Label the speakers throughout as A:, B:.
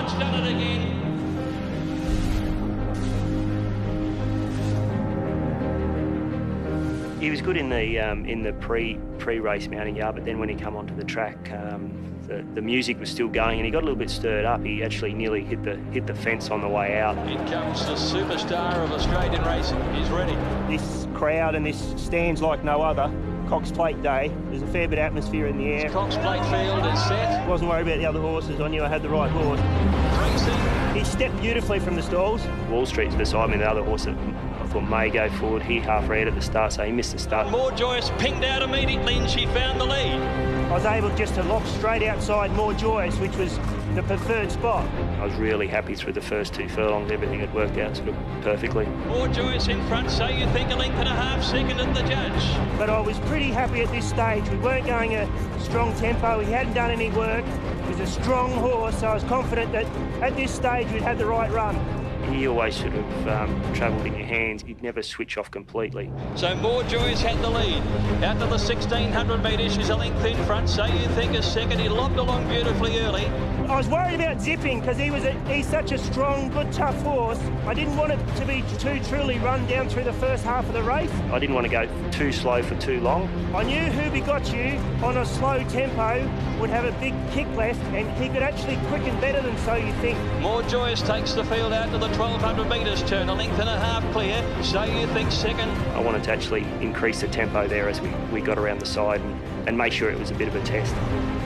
A: March done it again.
B: He was good in the pre-race mounting yard, but then when he come onto the track, the music was still going, and he got a little bit stirred up. He actually nearly hit the fence on the way out.
A: In comes the superstar of Australian racing. He's ready.
C: This crowd and this stands like no other. Cox Plate Day. There's a fair bit of atmosphere in the air.
A: Cox Plate field is set.
C: Wasn't worried about the other horses. I knew I had the right horse. He stepped beautifully from the stalls.
B: Wall Street's beside me, the other horse that I thought may go forward. He half red at the start, so he missed the start.
A: More Joyous pinged out immediately and she found the lead.
C: I was able just to lock straight outside More Joyous, which was the preferred spot.
B: I was really happy through the first 2 furlongs. Everything had worked out sort of perfectly.
A: More Joyous in front, so you think a length and a half second at the judge.
C: But I was pretty happy at this stage. We weren't going a strong tempo. He hadn't done any work. He was a strong horse, so I was confident that at this stage we'd had the right run.
B: He always sort of travelled in your hands. He'd never switch off completely.
A: So More Joyous had the lead. Out to the 1600 metres, she's a length in front. So you think a second. He lobbed along beautifully early.
C: I was worried about zipping because he's such a strong, good, tough horse. I didn't want it to be too truly run down through the first half of the race.
B: I didn't want to go too slow for too long.
C: I knew Who Begot You on a slow tempo would have a big kick left, and he could actually quicken better than So You Think.
A: More Joyous takes the field out to the 1200 metres turn, a length and a half clear. So you think second.
B: I wanted to actually increase the tempo there as we got around the side and make sure it was a bit of a test.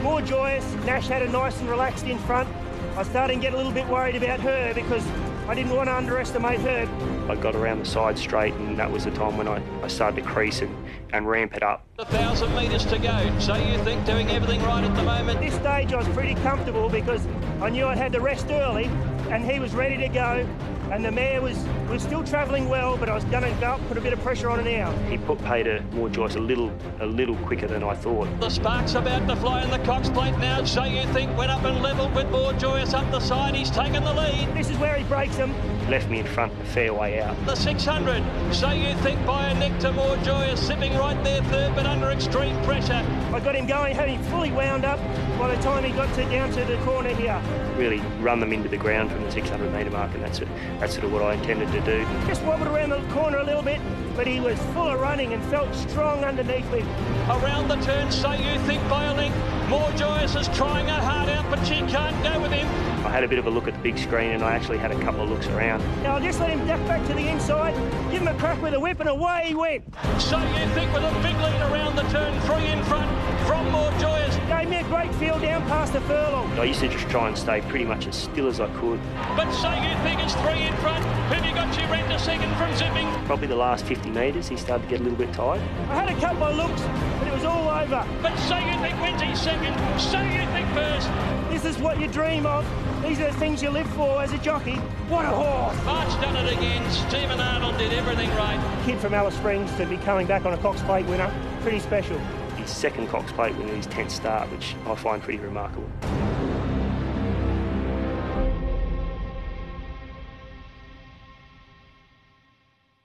C: More Joyous, Nash had it nice and relaxed in front. I was starting to get a little bit worried about her because I didn't want to underestimate her.
B: I got around the side straight, and that was the time when I started to crease and ramp it up.
A: 1,000 metres to go. So you think doing everything right at the moment?
C: At this stage I was pretty comfortable because I knew I'd had the rest early and he was ready to go. And the mare was still travelling well, but I was going to go up, put a bit of pressure on her now.
B: He put pay to More Joyous a little quicker than I thought.
A: The spark's about to fly in the Cox Plate now. So you think went up and levelled with More Joyous up the side. He's taken the lead.
C: This is where he breaks him.
B: Left me in front a fair way out.
A: The 600. So you think by a neck to More Joyous, sipping right there third, but under extreme pressure.
C: I got him going, had him fully wound up by the time he got down to the corner here.
B: Really run them into the ground from the 600 metre mark, and that's sort of what I intended to do.
C: Just wobbled around the corner a little bit, but he was full of running and felt strong underneath me.
A: Around the turn, So you think by a length. More Joyous is trying her heart out, but she can't go with him.
B: I had a bit of a look at the big screen, and I actually had a couple of looks around.
C: Now I'll just let him duck back to the inside, give him a crack with a whip, and away he went.
A: So you think with a big lead around the turn, 3 in front from More Joyous.
C: Gave me a great feel down past the furlong.
B: I used to just try and stay pretty much as still as I could.
A: But So you think it's 3 in front. Who you got? You rent a second from zipping.
B: Probably the last 50 metres, he started to get a little bit tired.
C: I had a couple of looks, but it was all over.
A: But So you think wins his second. So you think first.
C: This is what you dream of. These are the things you live for as a jockey. What a horse!
A: March done it again. Stephen Arnold did everything right.
C: Kid from Alice Springs to be coming back on a Cox Plate winner, pretty special.
B: His second Cox Plate winner, his 10th start, which I find pretty remarkable.